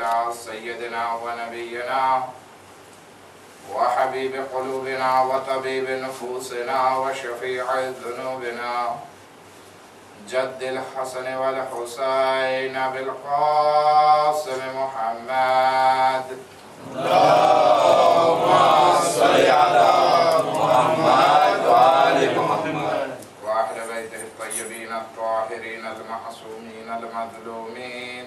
على سيدنا ونبينا وحبيب قلوبنا وطبيب نفوسنا وشفيع ذنوبنا جد الحسن والحسين بالقاسم محمد اللهم صل على محمد وآل محمد وأهل بيته الطيبين الطاهرين المعصومين المظلومين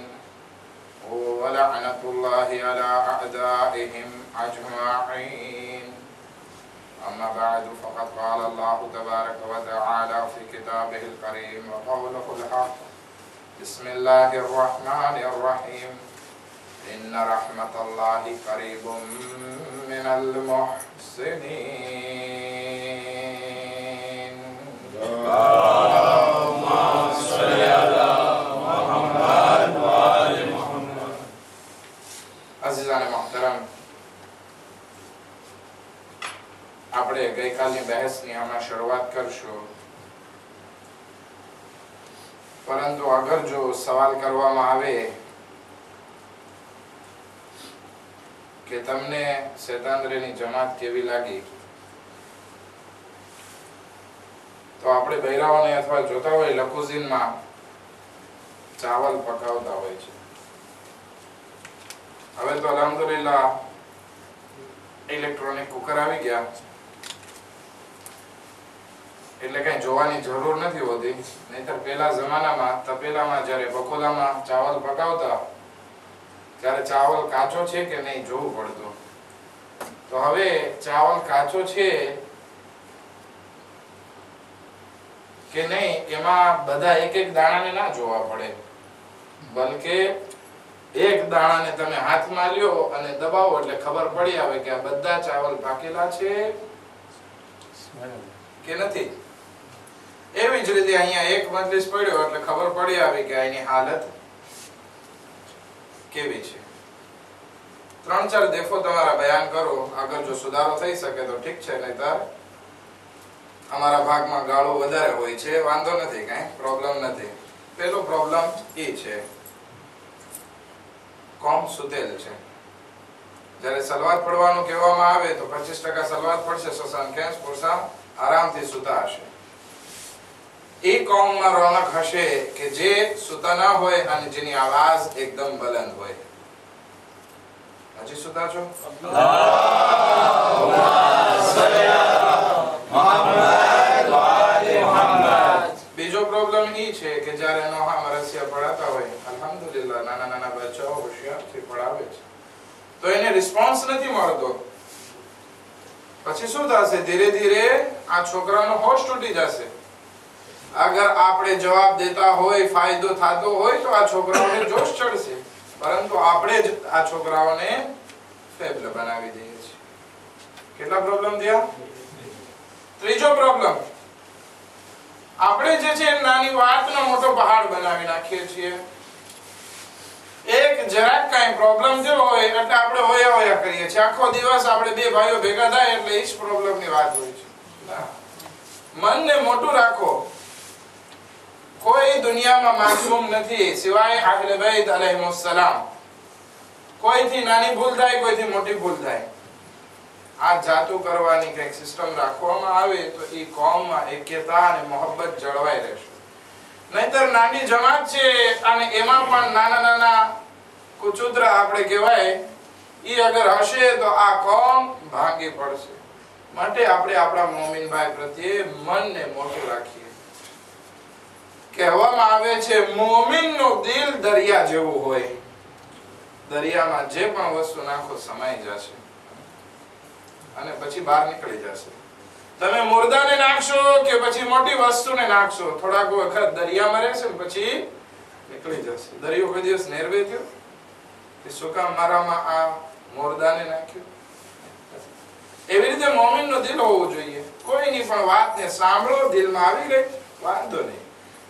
ولعنة الله على أعدائهم أجمعين. أما بعد فقد قال الله تبارك وتعالى في كتابه الكريم وقوله الحق بسم الله الرحمن الرحيم إن رحمة الله قريب من المحسنين. اللهم صل على محمد وآل محمد. અઝીઝાને મોહતરમ, આપણે ગઈકાલની બહેસની હમણાં શરૂઆત કરશું, પરંતુ અગર જો સવાલ કરવામાં આવે કે તમને શેતાન્દ્રની જમાત કેવી લાગી, તો આપણે બૈરાઓને અથવા જોતા હોય લકુઝીનમાં ચાવલ પકાવતા હોય છે. હવે તો અલ્હમ્દુલિલ્લાહ ઇલેક્ટ્રોનિક કુકર આવી ગયા એટલે કઈ જોવાની જરૂર નથી હોતી. નહીતર પેલા જમાનામાં તપેલામાં જ્યારે બકોલામાં ચાવલ પકાવતા ત્યારે ચાવલ કાચો છે કે નહીં જોવું પડતું. તો હવે ચાવલ કાચો છે કે નહીં એમાં બધા એક એક દાણાને ના જોવા પડે, બલકે એક દાણાને તમે હાથમાં લ્યો અને દબાવો એટલે ખબર પડી આવે કે આ બધા ચાવલ પાકેલા છે કે નથી. એવી જ રીતે અહીંયા એક મજલિસ પડ્યો એટલે ખબર પડી આવે કે એની હાલત કેવી છે. 3-4 દેફો તમારા બયાન કરો, આગળ જો સુધારો થઈ શકે તો ઠીક છે, નહીતર અમારા ભાગમાં ગાળો વધારે હોય છે, વાંધો નથી, કઈ પ્રોબ્લેમ નથી. પેલો પ્રોબ્લેમ એ છે કોમ સુતેલ છે. જ્યારે સલવાત પડવાનું કહેવામાં આવે તો 25% સલવાત પડશે, 75% આરામથી સુતા હશે. એ કોમમાં રોનક હશે કે જે સુતા ના હોય અને જેની આવાજ એકદમ બલંદ હોય. હજી સુતા છો? બીજો પ્રોબ્લેમ એ છે કે જ્યારે નોહા મરસિયા પડાતા હોય, અલ્હમ્દુલિલ્લાહ નાના નાના બચ્ચાઓ હોશિયારથી પડાવે છે, તો એને રિસ્પોન્સ નથી મળતો. પછી શું થશે? ધીરે ધીરે આ છોકરાનો હોશ તૂટી જશે. અગર આપણે જવાબ દેતા હોય, ફાયદો થતો હોય તો આ છોકરાઓને જોશ ચડશે, પરંતુ આપણે જ આ છોકરાઓને ફેબલ બનાવી દઈએ છીએ. કેટલા પ્રોબ્લેમ થયા? ત્રીજો પ્રોબ્લેમ, આપણે જે છે નાની વાતનો મોટો પહાડ બનાવી નાખીએ છીએ. એક જરાક કઈ પ્રોબ્લેમ થયો હોય એટલે આપણે હોયા હોયા કરીએ છીએ. આખો દિવસ આપણે બે ભાઈઓ ભેગા થાય એટલે એ જ પ્રોબ્લેમની વાત હોય છે. મનને મોટું રાખો. કોઈ દુનિયામાં માસૂમ નથી સિવાય અહલે બૈત અલૈહિમુસ સલામ. કોઈથી નાની ભૂલ થાય, કોઈથી મોટી ભૂલ થાય. આ જાતું કરવાની કઈક સિસ્ટમ રાખવામાં આવે તો એ કોમમાં એક્યતા અને મોહબ્બત જળવાઈ રહેશે. નહીતર નાની જમાત છે અને એમાં પણ નાના નાના કુચુદ્રા આપણે કહેવાય એ અગર હશે તો આ કોમ ભાંગી પડશે. માટે આપણે આપણા મોમિનભાઈ પ્રત્યે મનને મોટું રાખીએ. કહેવામાં આવે છે મોમિનનું દિલ દરિયા જેવું હોય. દરિયામાં જે પણ વસ્તુ નાખો સમાઈ જશે અને પછી બહાર નીકળી જશે. તમે મુર્દાને નાખશો કે પછી મોટી વસ્તુને નાખશો, થોડાક વખત દરિયામાં રહેશે ને પછી નીકળી જશે. દરિયો કોઈ દિવસ નેરવે થયો કે શું કામ મારામાં આ મુર્દાને નાખ્યું? એવી રીતે મોમિનનું દિલ હોવું જોઈએ. કોઈની પણ વાતને સાંભળો, દિલમાં આવી ગઈ વાંધો નહીં.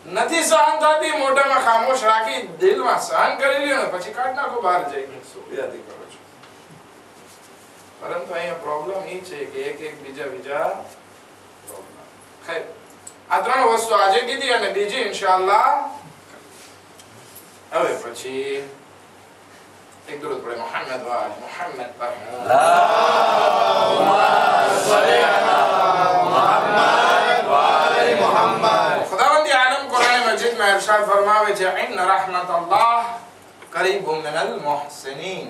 નથી સહન થતી, મોઢામાં ખામોશ રાખી દિલમાં સહન કરી લ્યો ને પછી કાઢ નાખો બહાર જઈને. શું યાદી કરો છો? પરંતુ અહીંયા પ્રોબ્લેમ એ છે કે એક બીજા પ્રોબ્લેમ. આ ત્રણ વસ્તુ આજે કીધી અને બીજી ઇન્શાઅલ્લાહ હવે પછી एक दुरूद पढ़े मोहम्मद वाले मोहम्मद पर खुदावंदी आलम कुरान मजीद में इरशाद फरमावे छे इन रहमतुल्लाह करीबुम मिनल मुहसिनीन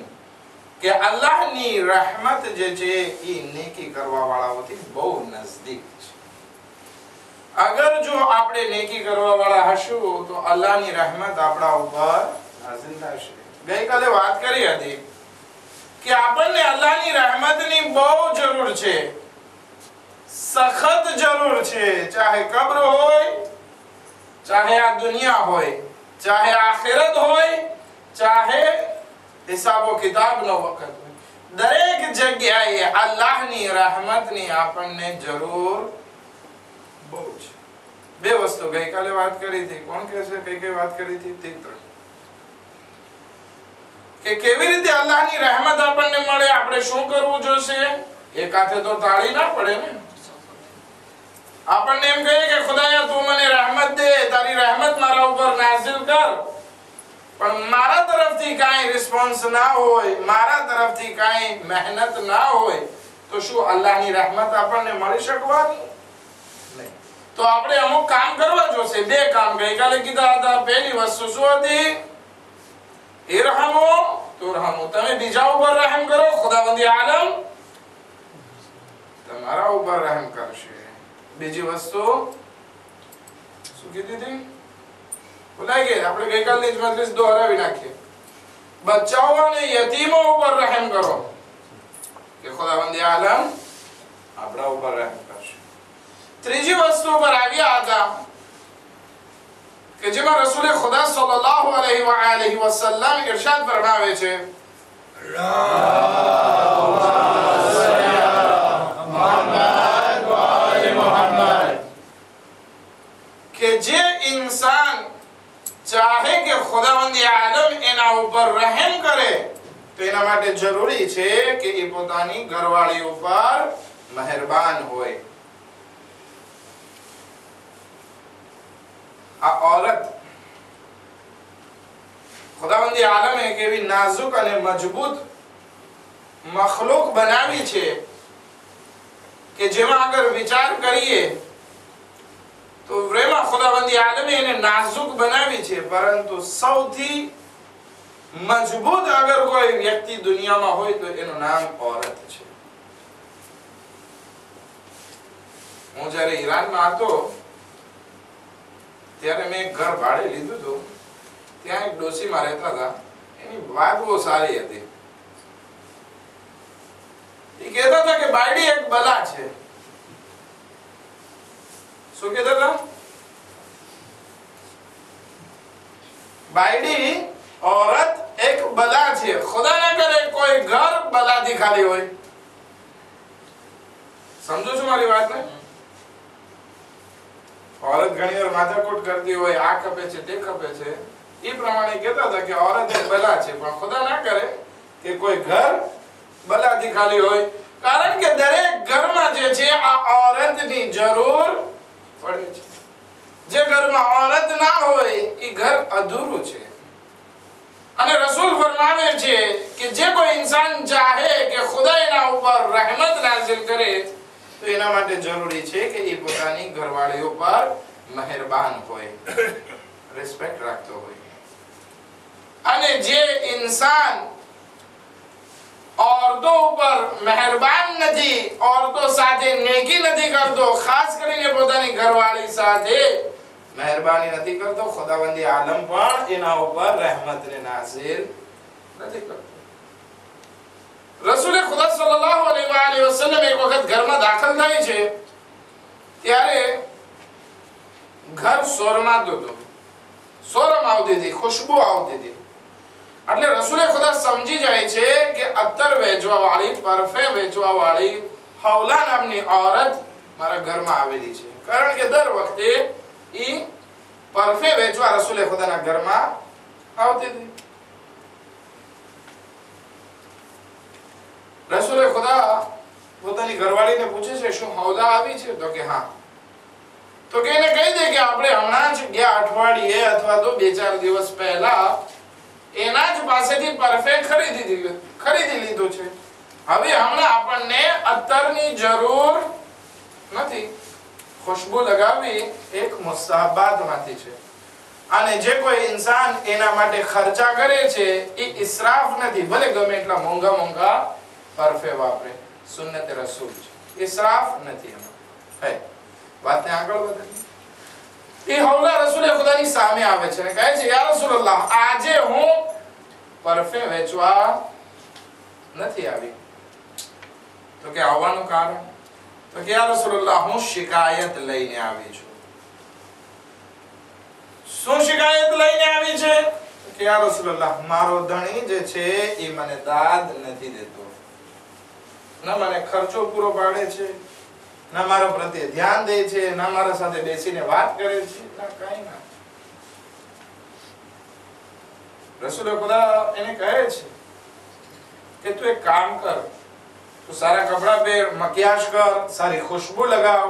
કે અલ્લાહની રહેમત જે છે એ નેકી કરવા વાળાઓથી બહુ નજદીક છે. અગર જો આપણે નેકી કરવા વાળા હશું તો અલ્લાહની રહેમત આપણા ઉપર નાઝિલ થશે. ગઈકાલે વાત કરી હતી કે આપણને અલ્લાહની રહેમતની બહુ જરૂર છે, સખત જરૂર છે. ચાહે કબ્ર હોય, ચાહે આ દુનિયા હોય, ચાહે આખિરત હોય, ચાહે હિસાબો કિતાબનો વખત હોય, દરેક જગ્યાએ અલ્લાહની રહેમતની આપણને જરૂર બહુ છે. બે વસ્તુ ગઈકાલે વાત કરી હતી. કોણ કહે છે કઈ વાત કરી હતી? તે ત્રણ કે કેવી રીતે અલ્લાહની રહેમત આપણને મળે, આપણે શું કરવું જોશે. એક હાથે તો તાળી ના પડે ને. આપણને એમ કહે કે ખુદાયા તું મને રહેમત દે, તારી રહેમત મારા ઉપર નાઝિલ કર, પણ મારા તરફથી કાંઈ રિસ્પોન્સ ના હોય, મારા તરફથી કાંઈ મહેનત ના હોય તો શું અલ્લાહની રહેમત આપણને મળી શકવાની નહીં. તો આપણે અમુક કામ કરવા જોશે. બે કામ ગઈકાલે કીધા હતા. પહેલી વસ્તુ શું હતી? ઇરહમુ તુરહમુ, તમે બીજા ઉપર રહેમ કરો, ખુદાવંદી આલમ તમારા ઉપર રહેમ કરશે. બીજી વસ્તુ શું કીધી હતી? ભૂલાઈ ગઈ. આપણે ગઈકાલની જ મજલિસ દોહરાવી નાખીએ. બચ્ચાઓ અને યતીમો ઉપર રહેમ કરો કે ખુદાવંદી આલમ આપણા ઉપર રહેમ કરશે. ત્રીજી વસ્તુ પર આવ્યા હતા કે જેમાં રસૂલ ખુદા સલ્લલ્લાહુ અલૈહિ વ આલિહિ વસલ્લમ ઇરશાદ ફરમાવે છે કે જે इंसान ચાહે કે ખુદાવંદી આલમ એના ઉપર રહેમ કરે તો એના માટે જરૂરી છે કે એ પોતાની ઘરવાળી ઉપર મહેરબાન હોય. આ औरत ખુદાવંદી આલમે એક એવી નાજુક અને મજબૂત મખલુક બનાવી છે કે જેમાં અગર વિચાર કરીએ તો રેમાં ખુદાવંદી આલમે એને નાજુક બનાવી છે, પરંતુ સૌથી મજબૂત અગર કોઈ વ્યક્તિ દુનિયામાં હોય તો એનું નામ औरत છે. હું જ્યારે ઈરાનમાં હતો ત્યારે મેં એક ઘર ભાડે લીધું હતું. ત્યાં એક ડોશીમાં રહેતા હતા. એની વાત બહુ સારી હતી. એ કહેતા હતા કે બાયડી એક બલા છે. શું કહેતા હતા? બાયડી औरत એક બલા છે. ખુદા ના કરે કોઈ ઘર બલાથી ખાલી હોય. સમજો છો મારી વાતને? औरत ઘણી વાર માથાકૂટ કરતી હોય, આ ખપે છે તે ખપે છે, એ પ્રમાણે કહેતા હતા કે औरत એક બલા છે. પણ ખુદા ના કરે કે કોઈ ઘર બલાથી ખાલી હોય, કારણ કે દરેક ઘરમાં જે છે આ औरतની જરૂર પડે છે. જે ઘરમાં औरत ના હોય એ ઘર અધૂરું છે. અને રસૂલ ફરમાવે છે કે જે કોઈ इंसान ચાહે કે ખુદા એના ઉપર રહેમત નાઝિલ કરે તો એના માટે જરૂરી છે કે એ પોતાની ઘરવાળી ઉપર મહેરબાન હોય, રિસ્પેક્ટ રાખતો હોય. અને જે इंसान औरतों ઉપર મહેરબાન નથી, औरतों સાથે નેકી નથી કરતો, ખાસ કરીને પોતાની ઘરવાળી સાથે મહેરબાની નથી કરતો, ખુદાવંદી આલમ પણ એના ઉપર રહેમતને નાઝિલ નથી કરતો. રસૂલ ખુદા સલ્લલ્લાહુ અલૈહિ વસલ્લમ એક વખત ઘરમાં દાખલ થાય છે ત્યારે ઘર સોરમાતું હતું. સોરમ આવતી હતી, ખુશ્બુ આવતી હતી. એટલે રસૂલ ખુદા સમજી જાય છે કે અત્તર વેચવા વાળી, પરફ્યુમ વેચવા વાળી હૌલા નામની औरत મારા ઘરમાં આવેલી છે. કારણ કે દર વખતે ઈ પરફ્યુમ વેચવા રસૂલ ખુદાના ઘરમાં આવતી હતી. રસૂલ ખુદા પોતાની ઘરવાળીને પૂછે છે શું હૌલા આવી છે? તો કે હા. તો કે એને કહી દે કે આપણે હમણાં જ ગયા અઠવાડિયે અથવા તો 2-4 દિવસ પહેલા એના જ પાસેથી પરફેક્ટ ખરીદી ખરીદી લીધું છે. હવે હમણાં આપણને અત્તરની જરૂર નથી. ખુશ્બુ લગાવવી એક મુસ્તાહબાતમાંથી છે અને જે કોઈ ઇન્સાન એના માટે ખર્ચા કરે છે એ ઇસરાફ નથી. ભલે ગમે એટલા મોંઘા મોંઘા પરફે વાપરે, સુન્નત રસૂલ છે, ઇસરાફ નથી એમાં. હે વાતને આગળ વધારી. એ હવલા રસૂલે ખુદાની સામે આવે છે અને કહે છે, યા રસૂલલ્લાહ, આજે હું પરફે વેચવા નથી આવી. તો કે આવવાનું કારણ? તો કે યા રસૂલલ્લાહ, હું શિકાયત લઈને આવી છું. શું શિકાયત લઈને આવી છે? કે યા રસૂલલ્લાહ, મારો ધણી જે છે એ મને દાદ નથી દેતો, ન મને ખર્ચો પૂરો પાડે છે, ન મારા પ્રત્યે ધ્યાન દે છે, ન મારા સાથે બેસીને વાત કરે છે, કાંઈ ના. રસૂલે ખુદા એને કહે છે કે તું એક કામ કર, તું સારા કપડા પહેર, મકિયાજ કર, સારી ખુશ્બુ લગાવ,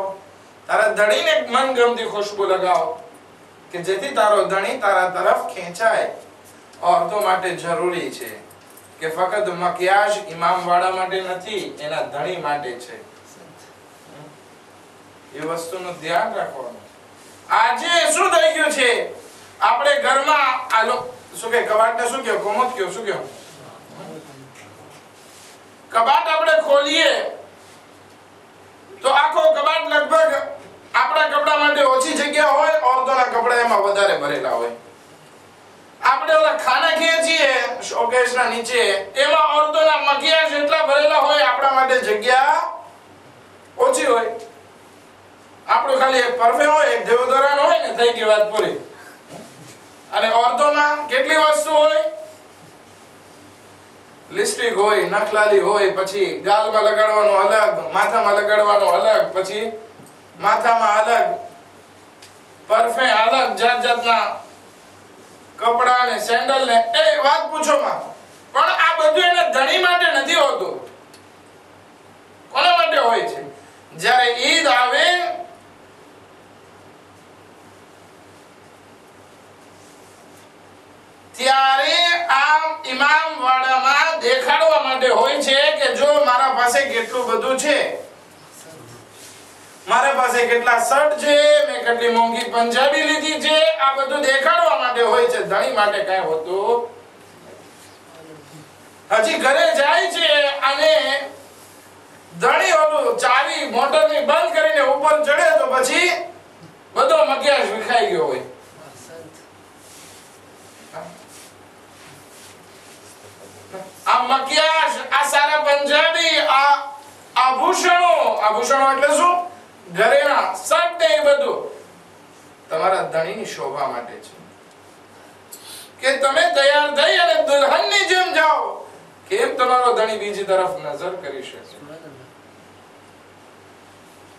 તારા ધણીને મનગમતી ખુશ્બુ લગાવ કે જેથી તારો ધણી તારા તરફ ખેંચાય. औरतों માટે જરૂરી છે કે ફક્ત મકિયાજ ઇમામ વાળા માટે નથી, એના ધણી માટે છે. એ વસ્તુનું ધ્યાન રાખવાનું. આજે શું થઈ ગયું છે, આપણે ઘરમાં આલો શું કે કબાટને શું કહો, કોમોદ કહો, શું કહો, કબાટ આપણે ખોલીએ તો આખો કબાટ લગભગ આપણા કપડા માટે ઓછી જગ્યા હોય, ઓરતોના કપડા એમાં વધારે ભરેલા હોય. આપણે ઓલા ખાના ખેંચીએ શોકેસના નીચે, એમાં ઓરતોના મકિયાજ એટલા ભરેલા હોય, આપણા માટે જગ્યા ઓછી હોય. આપણું ખાલી એક પરફ્યુમ હોય, એક દેવોદરાન હોય ને, થઈ ગઈ વાત પૂરી. અને ઓરતોમાં કેટલી વસ્તુ હોય, લિપસ્ટિક હોય, નખલાલી હોય, પછી ગાલમાં લગાડવાનું અલગ, માથામાં લગાડવાનું અલગ, પછી માથામાં અલગ, પરફ્યુમ અલગ, જાત જાતના કપડા ને સેન્ડલ ને, એ વાત પૂછો માં. પણ આ બધું એને ધણી માટે નથી હોતું. કોના માટે હોય છે? જ્યારે ઈદ આવે ત્યારે આમ ઇમામ વાડામાં દેખાડવા માટે હોય છે કે જો મારા પાસે કેટલું બધું છે, મારા પાસે કેટલા શર્ટ છે, મેં કેટલી મોંઘી પંજાબી લીધી છે, આ બધું દેખાડવા માટે હોય છે. ધણી માટે કઈ હોતું. હજી ઘરે જાય છે અને ધણી ઓલું ચાવી મોટરની બંધ કરીને ઉપર ચડે તો પછી બધો મકિયાજ વિખાઈ ગયો હોય. આ મકિયાજ, આ સારા પંજાબી, આ આભૂષણો, આભૂષણો એટલે શું? ઘરેણા, શર્ટ ને એ બધું તમારા ધણીની શોભા માટે છે કે તમે તૈયાર થઈ અને દુલ્હનની જેમ જાઓ. કેમ તમારો ધણી બીજી તરફ નજર કરી શકે?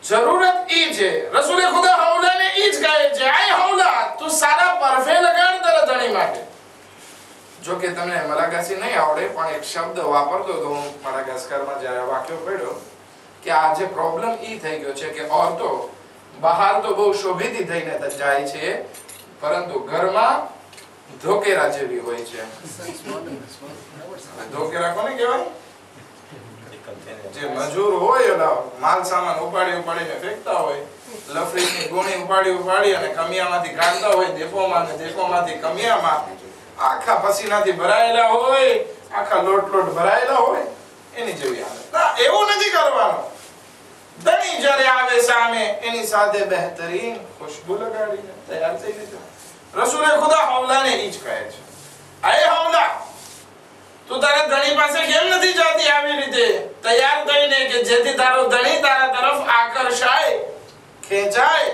જરૂરત ઈ છે. રસૂલે ખુદા હવલાને ઈ જ કહે છે, આય હવલા, તું સારા પરફે લગાડ તારા ધણી માટે. જો કે તમને મલાગાસી નહીં આવડે, પણ એક શબ્દ વાપરતો તો હું મલાગાસ્કરમાં જ્યારે વાક્યો પડ્યો કે આજે પ્રોબ્લેમ ઈ થઈ ગયો છે કે ઓરતો બહાર તો બહુ શોભિતી થઈને જાય છે, પરંતુ ઘરમાં ધોકેરા જેવી હોય છે. ધોકેરા કોને કહેવાય? જે મજૂર હોય ઓલા માલ સામાન ઉપાડીને ફેંકતા હોય, લફડીની ગુણી ઉપાડી અને કમિયામાંથી કાઢતા હોય દેપોમાં, ને દેપોમાંથી કમિયામાં, આખા પસીનાથી ભરાયેલા હોય, આખા લોટ ભરાયેલા હોય, એની જેવી હાલત. એવું નથી કરવાનું. ધણી જ્યારે આવે સામે, એની સાથે બહેતરીન ખુશ્બુ લગાડીને તૈયાર થઈ જજો. રસૂલે ખુદા હવલાને ઈ જ કહે છે, અરે હવલા, તું તારા ધણી પાસે કેમ નથી જતી આવી રીતે તૈયાર થઈને કે જેથી તારો ધણી તારા તરફ આકર્ષાય, ખેંચાય?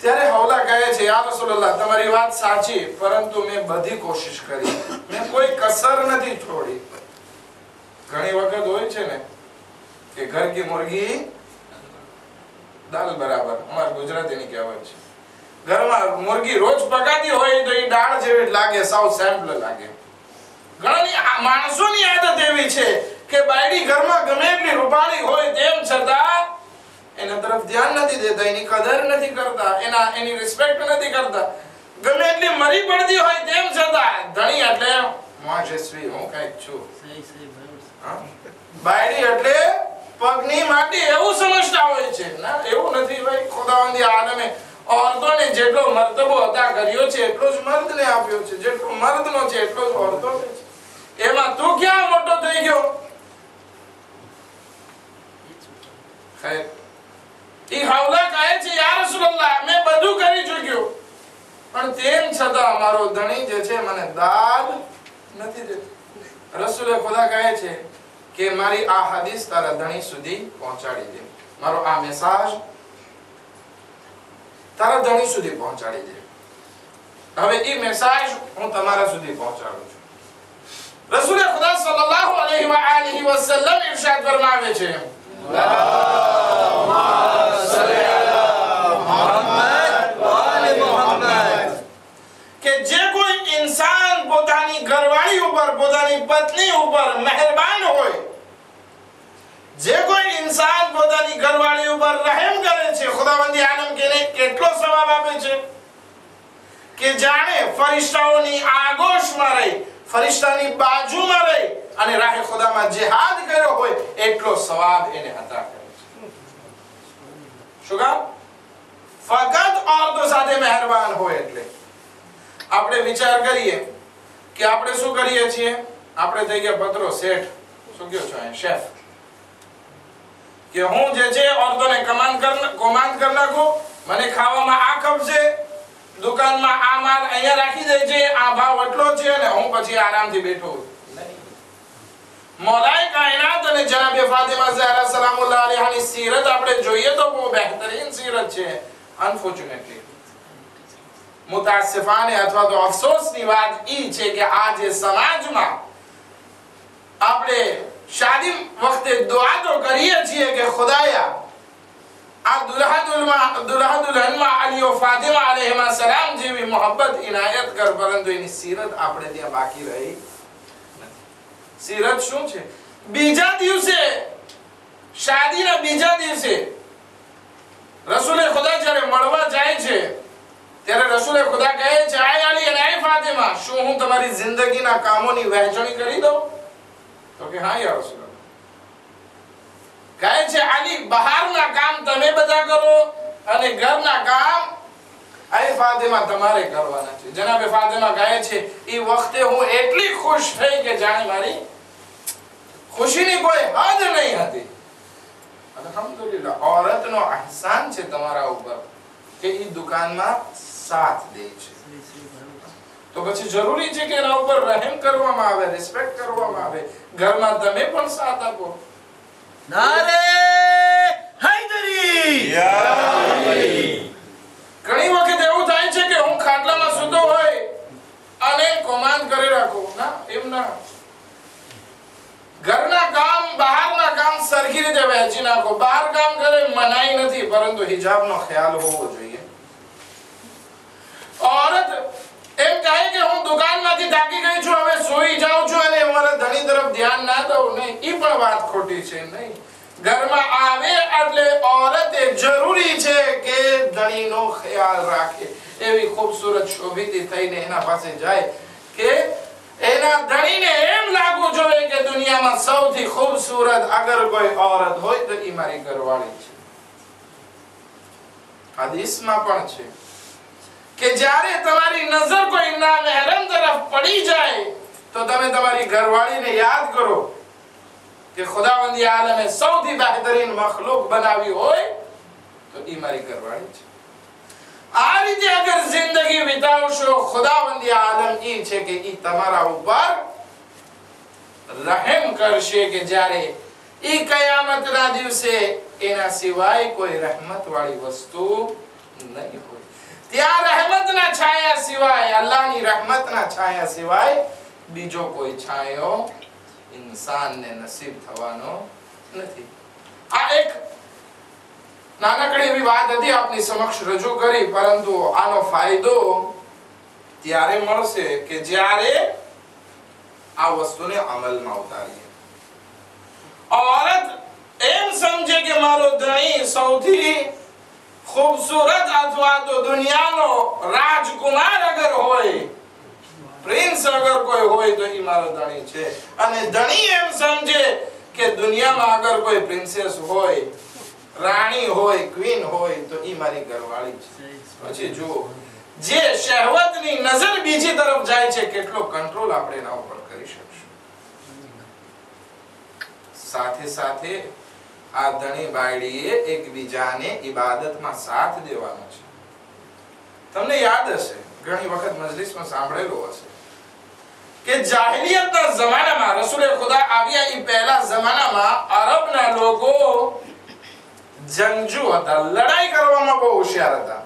ત્યારે હવલા કહે છે, યા રસૂલલ્લાહ, તમારી વાત સાચી, પરંતુ મેં બધી કોશિશ કરી, મેં કોઈ કસર નથી છોડી. ઘણી વખત હોય છે ને કે ઘર કી મુર્ગી દાલ બરાબર, અમાર ગુજરાતીની કહેવત છે. ઘરમાં મુર્ગી રોજ પકાતી હોય તો એ દાળ જેવી લાગે, સાવ સેમ્પલ લાગે. ઘણી માણસોની આદત એવી છે કે બાયડી ઘરમાં ગમે એટલી રૂપાળી હોય તેમ છતાં એના તરફ ધ્યાન નથી દેતા, એની કદર નથી કરતા, એની રિસ્પેક્ટ નથી કરતા. ગમે એટલી મરી પડતી હોય તેમ છતાં ધણી એટલે moi je suis હું કઈક છું. બાયડી એટલે પગની માટી એવું સમજતા હોય છે. ના, એવું નથી ભાઈ. ખુદાવંદી આલમે औरतों જેટલો મર્તબો અદા કર્યો છે એટલો જ મર્દને આપ્યો છે. જેટલો મર્દનો છે એટલો જ औरतों છે. એમાં તું ક્યાં મોટો થઈ ગયો? ખૈર, ઈ હાવલા કહે છે, યા રસૂલલ્લાહ, મેં બધું કરી ચૂક્યો, પણ તેમ છતાં અમારો ધણી જે છે મને દાદ નથી દેતો. રસૂલે ખુદા કહે છે કે મારી આ હદીસ તારા ધણી સુધી પહોંચાડી દે. મારો આ મેસેજ તારા ધણી સુધી પહોંચાડી દે. હવે ઈ મેસેજ હું તમારા સુધી પહોંચાડું છું. રસૂલે ખુદા સલ્લલ્લાહુ અલૈહિ વ આલિહી વસલ્લમ ઇરશાદ ફરમાવે છે, કે જે કોઈ इंसान પોતાની ઘરવાળી ઉપર, પોતાની પત્ની ઉપર મહેરબાન હોય, જે કોઈ इंसान પોતાની ઘરવાળી ઉપર રહેમ કરે છે, ખુદાવંદી આલમ કેને કેટલો સવાબ આપે છે કે જાણે ફરિશ્તાઓની આગોશમાં રહી, ફરિશ્તાની બાજુમાં રહી અને રાહે ખુદામાં જિહાદ કર્યો હોય એટલો સવાબ એને અતા કરે છે. શું કામ? ફقط औरतों સાથે મહેરબાન હોય. એટલે આપણે વિચાર કરીએ કે આપણે શું કરીએ છીએ? આપણે થઈ ગયા પત્રો શેઠ, શું કહો છો, શેફ, કે હું જે છે औरतोंને કમાન્ડ કર નાખું, મને ખાવામાં આ ખપશે, દુકાનમાં આ માલ અહીંયા રાખી દે છે, આ ભાવ એટલો છે અને હું પછી આરામથી બેઠો છું. મૌલાએ કાયનાત અને જનાબે ફાતિમા ઝહરા સલામુલ્લાહ અલૈહાની સીરત આપણે જોઈએ તો બહુ બહેતરીન સીરત છે. અનફોર્ચ્યુનેટલી, મુતાસિફાને અથવા તો અફસોસની વાત ઈ છે કે આજે સમાજમાં આપણે શાદી વખતે દુઆ તો કરીએ છીએ કે ખુદાયા આ દુલ્હા દુલ્હનમાં અલી ઓ ફાતિમા અલૈહિમા સલામ જેવી મોહબ્બત ઇનાયત કર, પરંતુ એની સીરત આપણે ત્યાં બાકી રહી નથી. સીરત શું છે? બીજા દિવસે, શાદીના બીજા દિવસે રસૂલે ખુદા જ્યારે મળવા જાય છે ત્યારે રસૂલે ખુદા કહે છે, આય અલી અને આય ફાતિમા, શું હું તમારી જિંદગીના કામોની વહેંચણી કરી દઉં? તો કે હા યા રસૂલ. કહે છે, અલી બહારના કામ તમે બધા કરો અને ઘરના કામ આય ફાતિમા તમારે કરવાના છે. જનાબે ફાતિમા કહે છે, એ વખતે હું એટલી ખુશ થઈ કે જાણે મારી ખુશીની કોઈ હદ નહીં હતી. અલ્હમ્દુલિલ્લાહ, औरतનો અહેસાન છે તમારા ઉપર કે ઈ દુકાનમાં સાથ દે છે. તો પછી જરૂરી છે કે એના ઉપર રહેમ કરવામાં આવે, રિસ્પેક્ટ કરવામાં આવે. ઘરમાં તમે પણ સાથ આપો. નારે હૈદરી! ઘણી વખત એવું થાય છે કે હું ખાટલામાં સૂતો હોય અને કોમાન્ડ કરી રાખું. ના, એમ ના. ઘરના કામ, બહારના કામ સરખી રીતે વહેંચી નાખો. બહાર કામ કરે મનાઈ નથી, પરંતુ હિજાબનો ખ્યાલ હોવો જોઈએ. औरत એમ કહે કે હું દુકાનમાંથી થાકી ગઈ છું, હવે સૂઈ જાઉં છું અને મારા ધણી તરફ ધ્યાન ના દઉં, નહીં, ઈ પણ વાત ખોટી છે. નહીં, ઘરમાં આવે એટલે औरते જરૂરી છે કે ધણીનો ખ્યાલ રાખે. એવી ખૂબસૂરત શોભિતી થઈને એના પાસે જાય કે એના ધણીને એમ લાગવું જોઈએ કે દુનિયામાં સૌથી ખૂબસૂરત અગર કોઈ औरत હોય તો ઈ મારી ઘરવાળી છે. હદીસમાં પણ છે કે જ્યારે તમારી નજર કોઈ નામહેરમ તરફ પડી જાય તો તમે તમારી ઘરવાળીને યાદ કરો કે ખુદાવંદી આલમે સૌથી બહેતરીન મખલુક બનાવી હોય તો ઈ મારી ઘરવાળી છે. આ રીતે અગર જિંદગી વિતાવશો, ખુદાવંદી આલમ ઈ છે કે ઈ તમારા ઉપર રહેમ કરશે કે જ્યારે ઈ કયામતના દિવસે એના સિવાય કોઈ રહેમત વાળી વસ્તુ નહીં હોય. ત્યાં રહેમતના છાયા સિવાય, અલ્લાહની રહેમતના છાયા સિવાય બીજો કોઈ છાયો ઇન્સાનને નસીબ થવાનો નથી. આ એક નાનકડી એવી વાત હતી, આપની સમક્ષ રજૂ કરી, પરંતુ આનો ફાયદો ત્યારે મળશે કે જ્યારે આ વસ્તુને અમલમાં ઉતારીએ. औरत એમ સમજે કે મારો ધણી સૌથી ખૂબસૂરત અથવા તો દુનિયાનો રાજકુમાર અગર હોય પ્રિન્સ અગર કોઈ હોય તો ઈ મારો ધણી છે. અને ધણી એમ સમજે કે દુનિયામાં અગર કોઈ પ્રિન્સેસ હોય, રાણી હોય, ક્વીન હોય તો ઈ મારી ઘરવાળી છે. પછી જુઓ જે શહેવતની નજર બીજી તરફ જાય છે, કેટલો કંટ્રોલ આપણે એના ઉપર કરી શકશું. સાથે સાથે આ ધણી બાયડીએ એકબીજાને ઇબાદતમાં સાથ દેવાનો છે. તમને યાદ હશે, ઘણી વખત મજલિસમાં સાંભળેલું હશે કે જાહેલિયતના જમાનામાં રસૂલે ખુદા આવ્યા એ પહેલા જમાનામાં અરબના લોકો જંગજુ હતા, લડાઈ કરવામાં બહુ હોશિયાર હતા.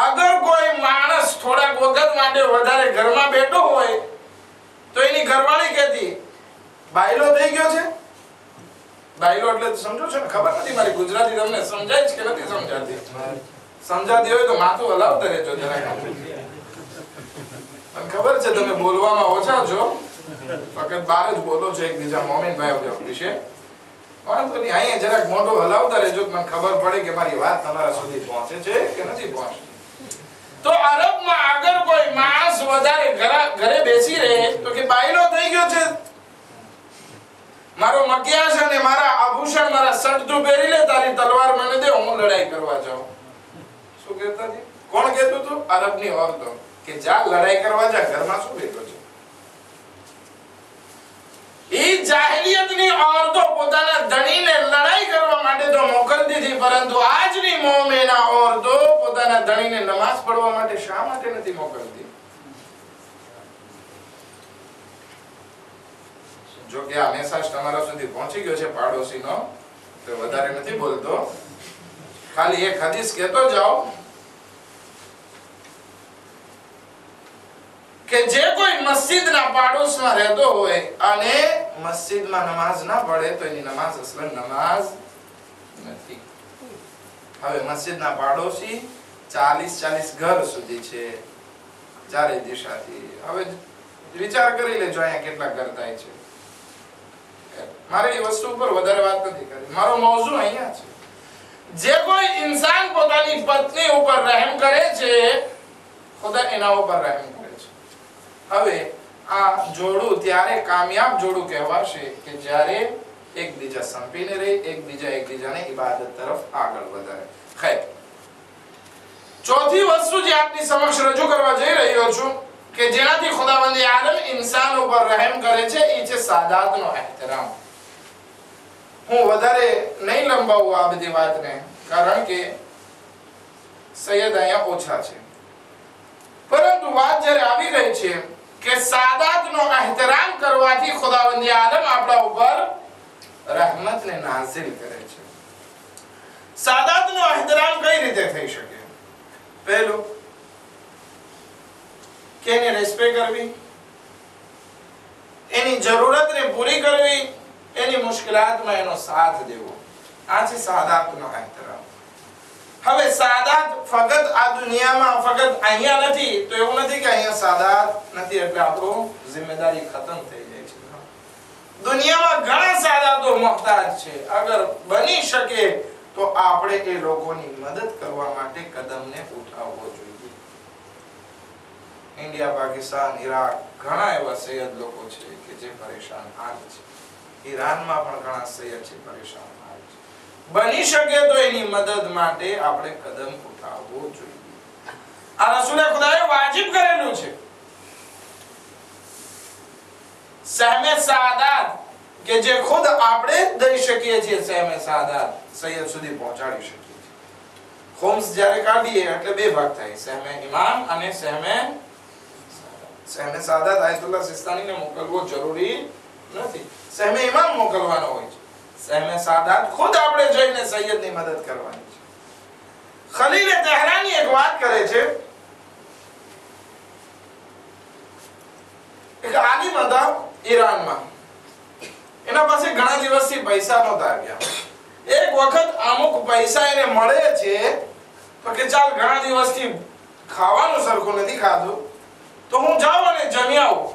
અગર કોઈ માણસ થોડાક વખત માટે વધારે ઘરમાં બેઠો હોય તો એની ઘરવાળી કહેતી, બાયલો થઈ ગયો છે. બાયલો એટલે સમજો છો ને? ખબર નથી મારી ગુજરાતી તમને સમજાય છે કે નથી સમજાતી? સમજાતી હોય તો માથું હલાવતા રહેજો જરા. મને ખબર છે તમે બોલવામાં ઓછા છો, ફક્ત બહાર જ બોલો છો એકબીજા મોમિનભાઈ વિશે. વાંધો નહીં, અહીંયા જરાક મોઢું હલાવતા રહેજો, મને ખબર પડે કે મારી વાત તમારા સુધી પહોંચે છે કે નથી પહોંચતી. તો અરબમાં આગળ કોઈ માણસ વધારે ઘરે બેસી રહે તો કે બાયલો થઈ ગયો છે, મારો મકિયાસ અને મારા આભૂષણ, મારા સટતું પહેરી લે, તારી તલવાર મને દે, હું લડાઈ કરવા જાઉં. શું કહેતા હતી? કોણ કહેતું હતું? અરબની ઓરતો કે જા લડાઈ કરવા જા, ઘરમાં શું બેઠો છે? એ જાહેલિયતની ઓરતો પોતાના ધણીને લડાઈ કરવા માટે તો મોકલતી હતી, પરંતુ આજની મોમેના ઓરતો પોતાના ધણીને નમાઝ પઢવા માટે શા માટે નથી મોકલતી? જો કે આ મેસેજ તમારા સુધી પહોંચી ગયો છે પાડોશીનો, તો વધારે નથી બોલતો, ખાલી એક હદીસ કહેતો જાઓ કે જે કોઈ મસ્જિદના પાડોશમાં રહેતો હોય અને મસ્જિદમાં નમાઝ ના પઢે તો એની નમાઝ અસલન નમાઝ નથી. હવે મસ્જિદના પાડોશી 40 ઘર સુધી છે, ચારે દિશાથી. હવે વિચાર કરી લેજો અહીંયા કેટલા ઘર થાય છે. મારે એ વસ્તુ ઉપર વધારે વાત નથી કરી, મારો મૌઝુ અહીંયા છે. જે કોઈ ઇન્સાન પોતાની પત્ની ઉપર રહેમ કરે છે, ખુદા એના ઉપર રહેમ કરે છે. હવે આ જોડું ત્યારે કામયાબ જોડું કહેવાશે કે જ્યારે એકબીજા સંપીને રહે, એકબીજાને ઇબાદત તરફ આગળ વધારે. ખૈર, ચોથી વસ્તુ જે આપની સમક્ષ રજૂ કરવા જઈ રહ્યો છું કે જેનાથી ખુદાવંદ આલમ ઇન્સાન ઉપર રહેમ કરે છે, એ છે સાદાતનો એહતરામ. હું વધારે નહીં લંબાવું આ બધી વાતને, કારણ કે સૈયદ અહીંયા ઓછા છે, પરંતુ વાત જ્યારે આવી રહી છે કે સાદાતનો એહતરામ કરવાથી ખુદાવંદ આલમ આપણા ઉપર રહેમતને નાઝિલ કરે છે. સાદાતનો એહતરામ કઈ રીતે થઈ શકે? પહેલું કે એને રિસ્પેક્ટ કરવી, એની જરૂરતને પૂરી કરવી, એની મુશ્કેલાતમાં એનો સાથ દેવો. આ છે સાદાતનો એહતરામ. હવે સાદાત ફક્ત આ દુનિયામાં ફક્ત અહીંયા નથી, તો એવું નથી કે અહીંયા સાદાત નથી એટલે આપણું જિમ્મેદારી ખતમ થઈ જાય છે. દુનિયામાં ઘણા સાદાતો મુહતાજ છે. અગર બની શકે તો આપણે એ લોકોની મદદ કરવા માટે કદમને ઉઠાવવો જોઈએ. ઇન્ડિયા, પાકિસ્તાન, ઇરાક ઘણા એવા સૈયદ લોકો છે કે જે પરેશાન હાલ છે. ઈરાનમાં પણ ઘણા સૈયદ છે પરેશાન હાલ છે. બની શકે તો એની મદદ માટે આપણે કદમ ઉઠાવવો જોઈએ. આ રસૂલે ખુદાએ વાજિબ કરેલું છે. સહમે સાદાત કે જે ખુદ આપણે દઈ શકીએ છીએ, સહમે સાદાત સૈયદ સુધી પહોંચાડી શકીએ છીએ. ખુમ્સ જ્યારે કાઢીએ એટલે બે ભાગ થાય, સહમે ઇમામ અને સહમે સાદાત. આયતુલ્લાહ સિસ્તાનીને મોકલવો જરૂરી નથી, સહમે ઇમામ મોકલવાનો હોય છે. સહમે સાદાત ખુદ આપણે જઈને સૈયદની મદદ કરવાની છે. ખલીલ તહરાની એક વાત કરે છે. એક આલિમ હતા ઈરાનમાં, એના પાસે ઘણા દિવસથી પૈસા નહોતા આવ્યા. એક વખત અમુક પૈસા એને મળે છે તો કે ચાલ ઘણા દિવસથી ખાવાનું સરખું નથી ખાધું, તો હું જાઉં અને જમી આવું.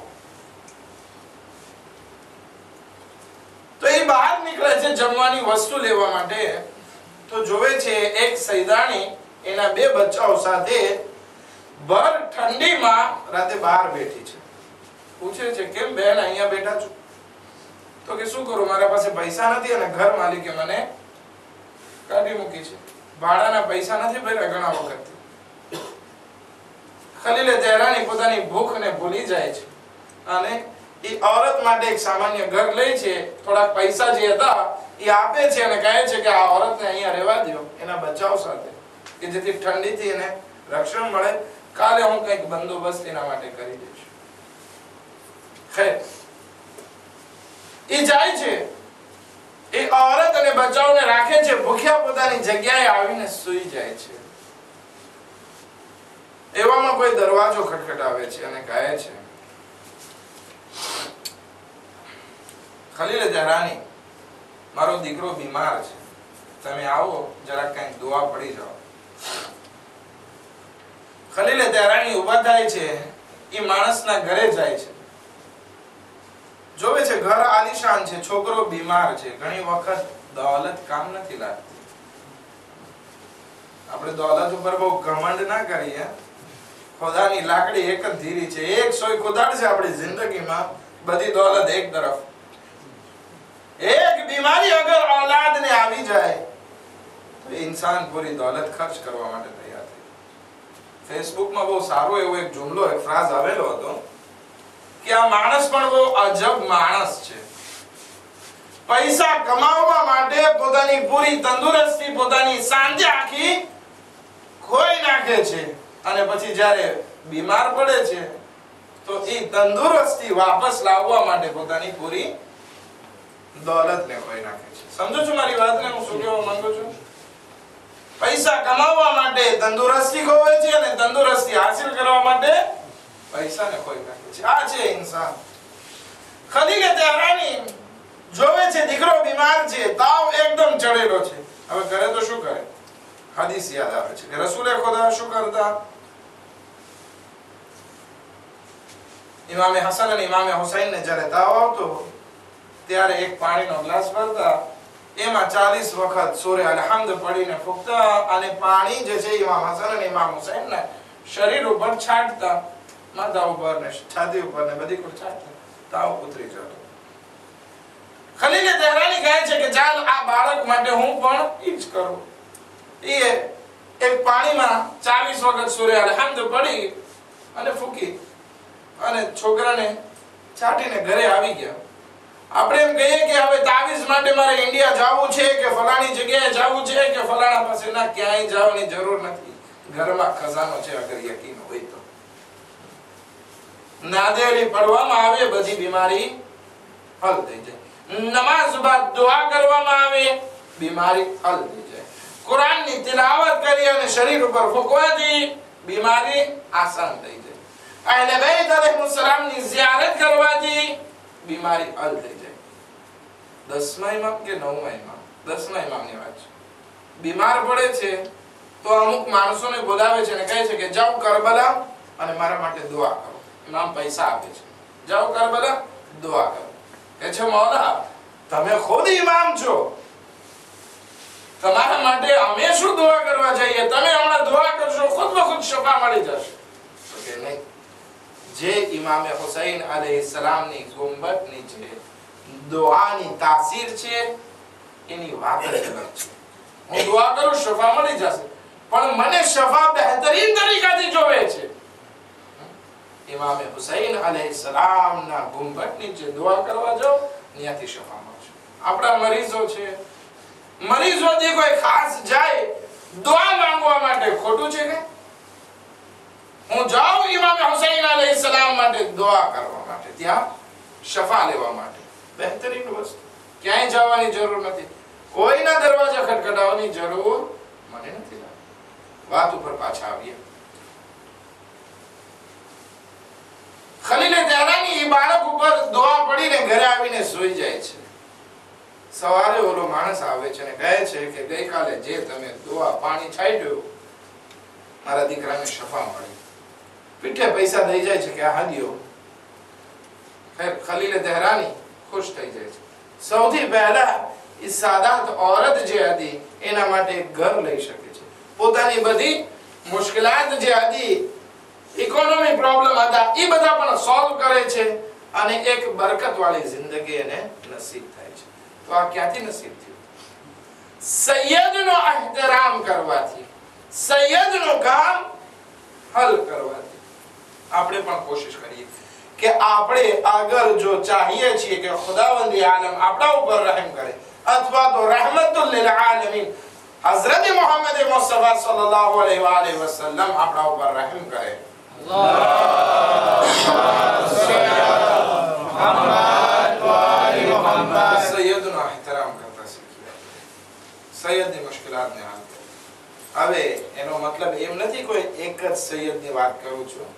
તો એ બહાર નીકળે છે જમવાની વસ્તુ લેવા માટે. તો જોવે છે એક સૈદાણી એના બે બચ્ચાઓ સાથે ભર ઠંડીમાં રાતે બહાર બેઠી છે. પૂછે છે કેમ બેન અહીંયા બેઠા છો? તો કે શું કરું, મારા પાસે પૈસા નથી અને ઘર માલિકે મને કાઢી મૂકી છે. ભાડાના પૈસા નથી ભર્યા ઘણા વખતથી. ખલીલે તેહરાની પોતાની ભૂખને ભૂલી જાય છે અને એ औरत માટે એક સામાન્ય ઘર લે છે. થોડા પૈસા જે હતા એ આપે છે અને કહે છે કે આ औरतને અહીંયા રહેવા દો એના બચાવ સાથે, કે જેથી ઠંડીથી એને રક્ષણ મળે. કાલે હું કંઈક બંદોબસ્ત એના માટે કરી દઈશ. ખેર, એ જાય છે, એ औरत અને બચાવને રાખે છે. ભૂખ્યા પોતાની જગ્યાએ આવીને સૂઈ જાય છે. એવામાં કોઈ દરવાજો ખટખટાવે છે અને કહે છે, ખલીલે તેહરાની, મારો દીકરો બીમાર છે, તમે આવો જરા કંઈક દુઆ પડી જાઓ. ખલીલે તેહરાની ઊભા થાય છે. એ માણસના ઘરે જાય છે. જોવે છે ઘર આલીશાન છે, છોકરો બીમાર છે. ઘણી વખત દોલત કામ નથી લાગતી. આપણે દોલત ઉપર બહુ ઘમંડ ના કરીએ. ખુદાની લાકડી એક જ ધીરી છે. એક સોય કુદાડશે આપણી જિંદગીમાં, બધી દોલત એક તરફ. એક બીમારી અગર औलादને આવી જાય તો ઇન્સાન પૂરી દોલત ખર્ચ કરવા માટે તૈયાર થાય. ફેસબુકમાં બહુ સારો એવો એક જુમલો, એક ફ્રાઝ આવેલો હતો કે આ માણસ પણ બહુ અજબ માણસ છે. પૈસા કમાવવા માટે પોતાની પૂરી તંદુરસ્તી, પોતાની શાંતિ આખી ખોઈ નાખે છે અને પછી જ્યારે બીમાર પડે છે તો એ તંદુરસ્તી વાપસ લાવવા માટે પોતાની પૂરી દોલતને ખોઈ નાખે છે. સમજો છો મારી વાતને હું શું કહેવા માંગુ છું? પૈસા કમાવવા માટે તંદુરસ્તી ખોવે છે અને તંદુરસ્તી હાસિલ કરવા માટે પૈસાને ખોઈ નાખે છે. આ છે ઇન્સાન. ખલીલે તેહરાની જોવે છે દીકરો બીમાર છે, તાવ એકદમ ચડેલો છે. હવે કરે તો શું કરે? હદીસ યાદ આવે છે કે રસૂલે ખુદા શું કરતા? ઇમામે હસન અને ઇમામે હુસૈનને જ્યારે તાવ આવતો ત્યારે એક પાણીનો ગ્લાસ ભરતા, એમાં 40 વખત સૂરે અલહમ્દ પડીને ફૂંકતા અને પાણી જે છે ઇમામ હસન અને ઇમામ હુસૈનના શરીર ઉપર છાંટતા, માથા ઉપર ને છાતી ઉપર ને બધી પર છાંટતા. તાવ ઉતરી જતો. ખલીલે તેહરાની કહે છે કે ચાલ આ બાળક માટે હું પણ ઈ જ કરું. એ એક પાણીમાં 40 વખત સૂરે અલહમ્દ પડી અને ફૂંકી અને છોકરાને છાંટીને ઘરે આવી ગયા. આપણે એમ કહીએ કે હવે તાવીઝ માટે મારે ઇન્ડિયા જવું છે કે ફલાણી જગ્યાએ જવું છે કે ફલાણા પાસે, ના, ક્યાંય જવાની જરૂર નથી. ઘરમાં ખજાનો છે અગર યકીન હોય તો. નાદેલી પડવામાં આવે, બધી બીમારી હલ થઈ જાય. નમાઝ બાદ દુઆ કરવામાં આવે, બીમારી હલ થઈ જાય. કુરાનની તિલાવત કરી અને શરીર ઉપર ફૂંકવાથી બીમારી આસાન થઈ જાય. અહેલે બેત અલૈહિસ્સલામની ઝિયારત કરવાથી બીમારી હલ થઈ જાય. 10મા ઇમામ કે 9મા ઇમામ, 10મા ઇમામની વાત છે. બીમાર પડે છે તો અમુક માણસોને બોલાવે છે અને કહે છે કે જાઓ કરબલા અને મારા માટે દુઆ કરો. ઇમામ પૈસા આપે છે, જાઓ કરબલા દુઆ કરો. કહે છે મૌલા તમે ખુદ ઇમામ છો, તમારા માટે અમે શું દુઆ કરવા જઈએ? તમે હમણાં દુઆ કરશો ખુદ બખુદ શફા મળી જશે. તો કે નહીં, જે ઇમામે હુસૈન અલૈહિસ્સલામની ગુંબત નીચે દુઆની તાસીર છે એની વાત જ અલગ છે. હું દુઆ કરું શફા મળી જશે, પણ મને શફા બહેતરીન તરીકાથી જોવે છે. ઇમામે હુસૈન અલૈહિસ્સલામના ગુંબત નીચે દુઆ કરવા જાઓ, ત્યાંથી શફા મળશે. આપણા મરીઝો છે, મરીઝોથી કોઈ ખાસ જાય દુઆ માંગવા માટે, ખોટું છે કે? હું જાઉં ઇમામે હુસૈન અલૈહિસ્સલામ માટે દુઆ કરવા માટે, ત્યાં શફા લેવા માટે. બહેતરીન વસ્તુ. ક્યાંય જવાની જરૂર નથી, કોઈના દરવાજા ખટખટાવવાની જરૂર મને નથી લાગતી. વાત ઉપર પાછા આવીએ. ખલીલે તેહરાની બાળક ઉપર દુઆ પડીને ઘરે આવીને સૂઈ જાય છે. સવારે ઓલો માણસ આવે છે અને કહે છે કે ગઈકાલે જે તમે દુઆ પાણી છાંટ્યું મારા દીકરાને શફા મળી. પીઠે પૈસા દઈ જાય છે કે આ હાદિયો. ખલીલે તેહરાની ખુશ થઈ જાય છે. સૌથી પહેલા એ સાદાત औरत જે હતી એના માટે ઘર લઈ શકે છે. પોતાની બધી મુશ્કેલાત જે હતી ઇકોનોમી પ્રોબ્લેમ હતા એ બધા પણ સોલ્વ કરે છે અને એક બરકતવાળી જિંદગી એને નસીબ થાય છે. તો આ ક્યાંથી નસીબ થયું? સૈયદનો એહતરામ કરવાથી, સૈયદનું કામ હલ કરવાથી. આપણે પણ કોશિશ કરીએ કે આપણે આગળ જો ચાહીએ છીએ કે ખુદાવંદી આલમ આપણા ઉપર રહેમ કરે અથવા તો રહેમતુલ લીલ આલમીન હઝરત મુહમ્મદ મુસ્તફા સલ્લલ્લાહુ અલૈહિ વસલ્લમ આપણા ઉપર રહેમ કરે. સૈયદનો એહતરામ કરતા શીખીએ, સૈયદની મુશ્કેલાતને હલ કરીએ. હવે એનો મતલબ એમ નથી કોઈ એક જ સૈયદની વાત કરું છું.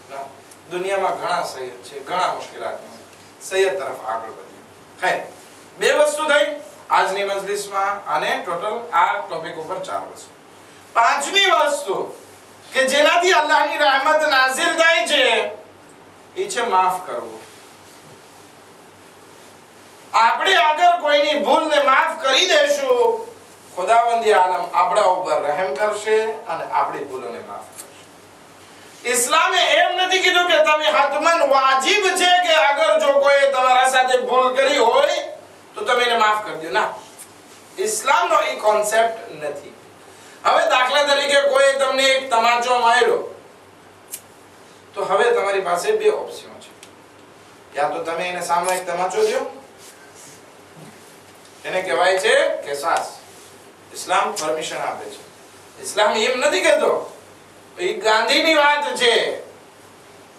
ના, દુનિયામાં ઘણા સૈયદ છે, ઘણા મુશ્કેલાતમાં સૈયદ તરફ આગળ વધીએ. ખૈર, બે વસ્તુ થઈ આજની મજલિસમાં અને ટોટલ આ ટોપિક ઉપર 4 વસ્તુ. પાંચમી વસ્તુ કે જેનાથી અલ્લાહની રહેમત નાઝિલ થાય છે એ છે માફ કરવું. આપણે અગર કોઈની ભૂલને માફ કરી દેશું, ખુદાવંદી આલમ આપણા ઉપર રહેમ કરશે અને આપણી ભૂલોને માફ કરશે. ઇસ્લામે એમ નથી કીધું કે તમે હતમન વાજિબ છે કે અગર જો કોઈ તમારા સાથે ભૂલ કરી હોય તો તમે એને માફ કરી દો. ના, ઇસ્લામનો એ કોન્સેપ્ટ નથી. હવે દાખલા તરીકે કોઈ તમને એક તમાચો માર્યો તો હવે તમારી પાસે બે ઓપ્શન છે. યા તો તમે એને સામૂહિક તમાચો દો, એને કહેવાય છે કિસાસ. ઇસ્લામ પરમિશન આપે છે. ઇસ્લામ એમ નથી કહેતો. એ ગાંધીની વાત છે.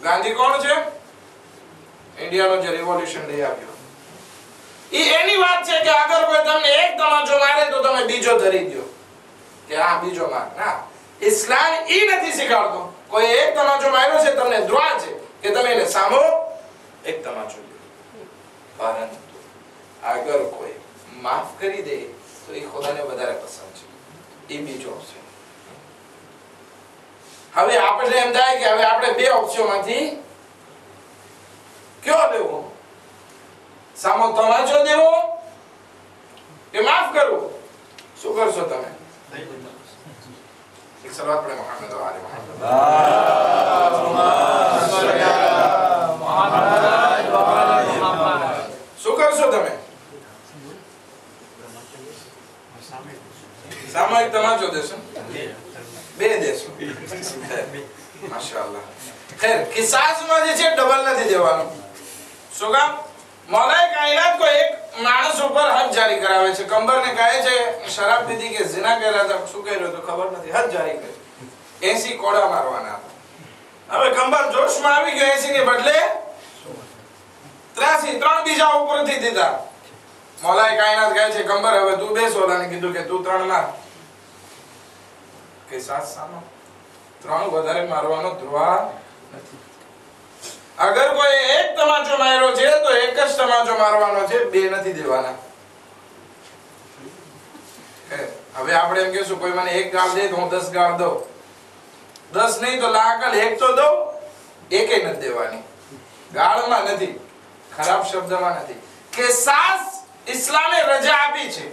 ગાંધી કોણ છે? ઇન્ડિયાનો જે રિવોલ્યુશન લઈ આવ્યો. એ એની વાત છે કે અગર કોઈ તમને એક તમાચો મારે તો તમે બીજો ધરી દો કે આ બીજો માર. ના, ઇસ્લામ એ નથી શીખવાડતો. કોઈ એક તમાચો માર્યો છે, તમને દુઆ છે કે તમે એને સામો એક તમાચો દો. પરંતુ અગર કોઈ માફ કરી દે તો એ ખુદાને વધારે પસંદ છે. એ બીજો છે. હવે આપણે એમ થાય કે હવે આપણે બે ઓપ્શનમાંથી કયો લેવો? સામો તમાચો દેવો કે માફ કરવું? શું કરશો તમે? એક સલાત પડે મુહમ્મદ વાલે મુહમ્મદ. શું કરશો તમે? સામૂહિક તમાચો દેશો? બે દેશો. માશાઅલ્લાહ. ખેર, કિસાસમાં જે છે ડબલ નથી દેવાનું. શું કામ? મૌલાએ કાયનાત કો એક માણસ ઉપર હદ જારી કરાવે છે. કંબરને કહે છે શરાબ પીધી કે ઝિના કર્યા હતા, શું કર્યો તો ખબર નથી, હદ જારી કરી 80 કોડા મારવાના હતા. હવે કંબર જોશમાં આવી ગયો, 80 ને બદલે 83 ત્રણ બીજા ઉપરથી દીધા. મૌલાએ કાયનાત કહે છે કંબર હવે તું બેસ. ઓલાને કીધું કે તું 3 માર. કે સાત સાનો 3 વધારે મારવાનો ધ્રુવા નથી. અગર કોઈ એક તમાચો માર્યો છે તો એક જ તમાચો મારવાનો છે, બે નથી દેવાના. હવે આપણે એમ કહેશું કોઈ મને એક ગાળ દે તો હું 10 ગાળ દઉં. 10 નહીં તો લાકલ એક તો દઉં, એકે નથી દેવાની. ગાળમાં નથી, ખરાબ શબ્દમાં નથી. કિસાસ ઇસ્લામે રજા આપી છે.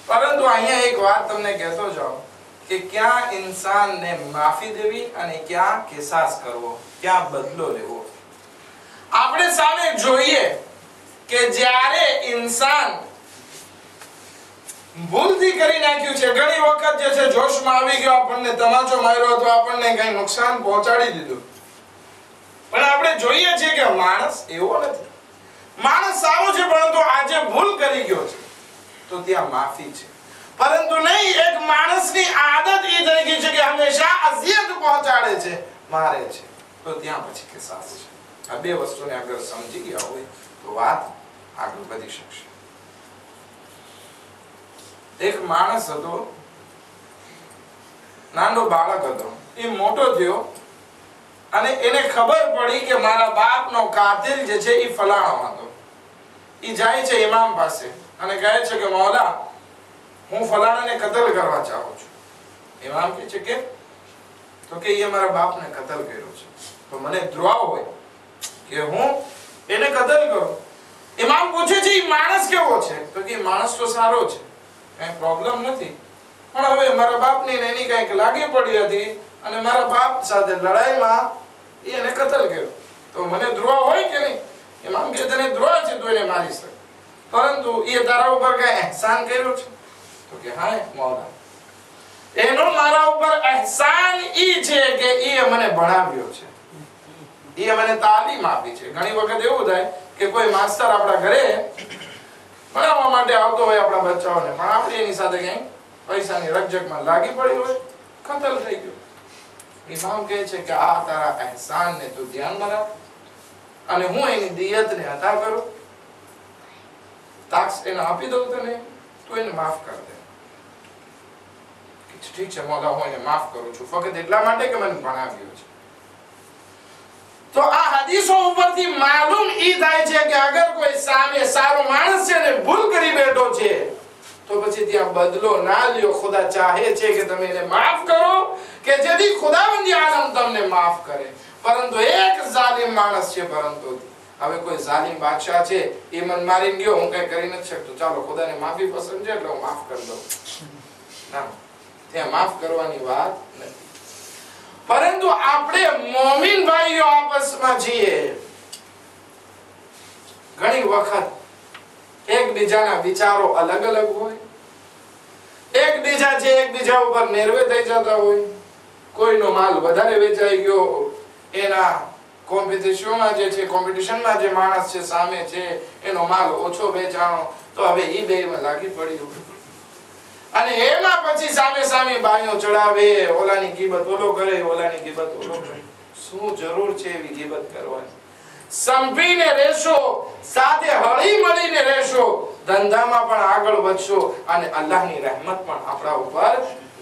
પરંતુ અહીંયા એક વાત તમને કહેતો જાઉં કે ક્યાં ઇન્સાનને માફી દેવી અને ક્યાં કિસાસ કરવો, ક્યાં બદલો લેવો. આપણે સામે જોઈએ કે જ્યારે ઇન્સાન ભૂલથી કરી નાખ્યું છે, ઘણી વખત જે છે જોશમાં આવી ગયો, આપણને તમાચો માર્યો અથવા આપણને કઈ નુકસાન પહોંચાડી દીધું. પણ આપણે જોઈએ છીએ કે માણસ એવો નથી. માણસ સારો છે પરંતુ આજે ભૂલ કરી ગયો છે તો ત્યાં માફી છે. પરંતુ નહીં, એક માણસની આદત એ થઈ ગઈ છે કે હંમેશા અઝિયત પહોંચાડે છે, મારે છે, તો ત્યાં પછી કિસાસ છે. આ બે વસ્તુને અગર સમજી ગયા હોય તો વાત આગળ વધી શકશે. એક માણસ હતો, નાનો બાળક હતો. એ મોટો થયો અને એને ખબર પડી કે મારા બાપનો કાતિલ જે છે એ ફલાણો હતો. એ જાય છે ઇમામ પાસે અને કહે છે કે મૌલા, હું ફલાણાને કતલ કરવા ચાહું છું. ઇમામ કહે છે કે તો કે એ મારા બાપને કતલ કર્યો છે, તો મને દુઆ હોય કે હું એને કતલ કરું. ઇમામ પૂછે છે એ માણસ કેવો છે? તો કે માણસ તો સારો છે, કઈ પ્રોબ્લેમ નથી, પણ હવે મારા બાપની એની કઈક લાગી પડી હતી અને મારા બાપ સાથે લડાઈમાં એને કતલ કર્યો, તો મને દ્રોહ હોય કે નહીં? ઇમામ કહે તને દ્રોહ છે, તું એને મારી શકે, પરંતુ એ તારા ઉપર કઈ અહેસાન કર્યો છે? તો કે હા મૌલા, એનો મારા ઉપર અહેસાન ઈ છે કે એ મને ભણાવ્યો છે, એ મને તાલીમ આપી છે. ઘણી વખત એવું થાય કે કોઈ માસ્ટર આપણા ઘરે ભણાવવા માટે આવતો હોય આપણા બચ્ચાઓને, પણ આપણે એની સાથે ક્યાંય પૈસાની રકજકમાં લાગી પડી હોય, કતલ થઈ ગયો. ઇમામ કહે છે કે આ તારા અહેસાનને તું ધ્યાનમાં રાખ અને હું એની દિયતને અદા કરું, તાક્સ એને આપી દઉં તને, તું એને માફ કર દે. ઠીક છે મૌલા, હું એને માફ કરું છું, ફક્ત એટલા માટે કે મને ભણાવ્યો છે. તો આ હદીસો ઉપરથી માલુમ ઈ થાય છે કે અગર કોઈ સામે સારો માણસ છે ને ભૂલ કરી બેઠો છે, તો પછી ત્યાં બદલો ના લ્યો. ખુદા ચાહે છે કે તમે એને માફ કરો કે જેથી ખુદાવંદી આલમ તમને માફ કરે. પરંતુ એક જાલિમ માણસ છે, પરંતુ હવે કોઈ જાલિમ બાદશાહ છે, એ મન મારીને ગયો, હું કઈ કરી નથી શકતો, ચાલો ખુદાને માફી પસંદ છે એટલે હું માફ કરી દઉં. ના, ત્યાં માફ કરવાની વાત નથી. પરંતુ આપણે મોમિન ભાઈઓ આપસમાં છીએ, ઘણી વખત એકબીજાના વિચારો અલગ અલગ હોય, એકબીજા છે એકબીજા ઉપર નિર્વે થઈ જતા હોય. કોઈનો માલ વધારે વેચાઈ ગયો, એના કોમ્પિટિશનમાં જે છે, કોમ્પિટિશનમાં જે માણસ છે સામે છે, એનો માલ ઓછો વેચાણો, તો હવે ઈ બેમાં લાગી પડી અને એમાં પછી સામે સામે બાયો ચડાવે, ઓલાની ગીબત ઓલો કરે, ઓલાની ગીબત ઓલો કરે. શું જરૂર છે એવી ગીબત કરવાની? સંપીને રહેશો, સાથે હળી મળીને રહેશો, ધંધામાં પણ આગળ વધશો અને અલ્લાહની રહેમત પણ આપણા ઉપર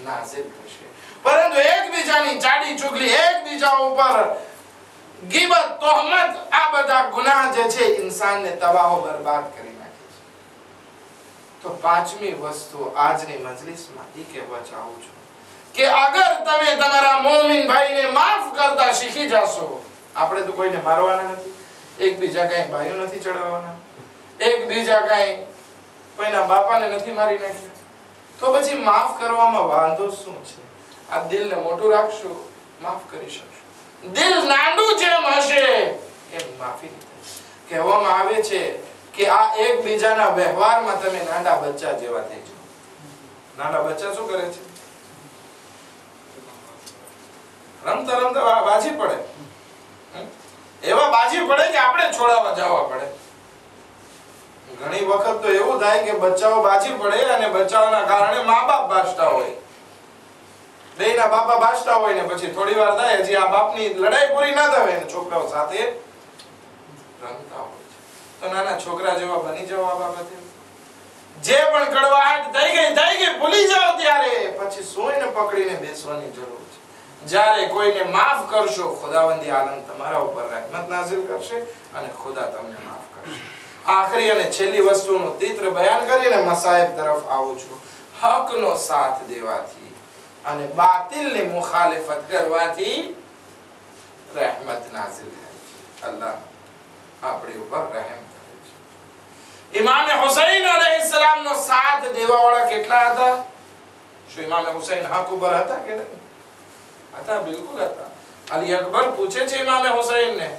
નાઝિલ થશે. પરંતુ એકબીજાની ચાડી ચુગલી, એકબીજા ઉપર ગીબત, તોહમત, આ બધા ગુનાહ જે છે ઇન્સાનને તબાહ બરબાદ કરી નાખે છે. તો પાંચમી વસ્તુ આજની મજલિસમાં એ કહેવા ચાહું છું કે અગર તમે તમારા મોમિન ભાઈને માફ કરતા શીખી જશો, આપણે તો કોઈને મારવાના નથી, એકબીજા કઈ ભાઈઓ નથી ચડાવવાના, એકબીજા કઈ કોઈના બાપાને નથી મારી નાખ્યા, તો પછી માફ કરવામાં વાંધો શું છે? આ દિલને મોટું રાખશો, માફ કરી શકશો. દિલ નાનું જેમ હશે એમ માફી નહીં. કહેવામાં આવે છે કે આ એકબીજાના વ્યવહારમાં તમે નાના બચ્ચા જેવા થઈ જાઓ. નાના બચ્ચા શું કરે છે? રમતા રમતા બાજી પડે, એવા બાજી પડે કે આપણે છોડાવવા જવા પડે. ઘણી વખત તો એવું થાય કે બચ્ચાઓ બાજી પડે અને બચ્ચાઓના કારણે મા બાપ બાજતા હોય, બેયના બાપા બાજતા હોય ને પછી થોડી વાર થાય હજી આ બાપની લડાઈ પૂરી ના થાય ને છોકરાઓ સાથે રમતા હોય છે. તો નાના છોકરા જેવા બની જાવ આ બાબતે. જે પણ કડવાહટ થઈ ગઈ ભૂલી જાઓ, ત્યારે પછી સોઈને પકડીને બેસવાની જરૂર છે. જ્યારે કોઈને માફ કરશો, ખુદાવંદી આલમ તમારા ઉપર રહેમત નાઝિલ કરશે અને ખુદા તમને માફ કરશે. આખરી અને છેલ્લી વસ્તુનું ચિત્ર બયાન કરીને મસાયબ તરફ આવું છું. હકનો સાથ દેવાથી અને બાતિલની મુખાલિફત કરવાથી રહેમત નાઝિલ થાય છે. અલ્લાહ આપણી ઉપર રહેમ કરે છે. ઇમામ હુસૈન અલૈહિસ્સલામ નો સાથ દેવાવાળા કેટલા હતા? શું ઇમામ હુસૈન હક ઉપર હતા કે નહીં? હતા, બિલકુલ હતા. અલી અકબર પૂછે છે ઇમામ હુસૈન ને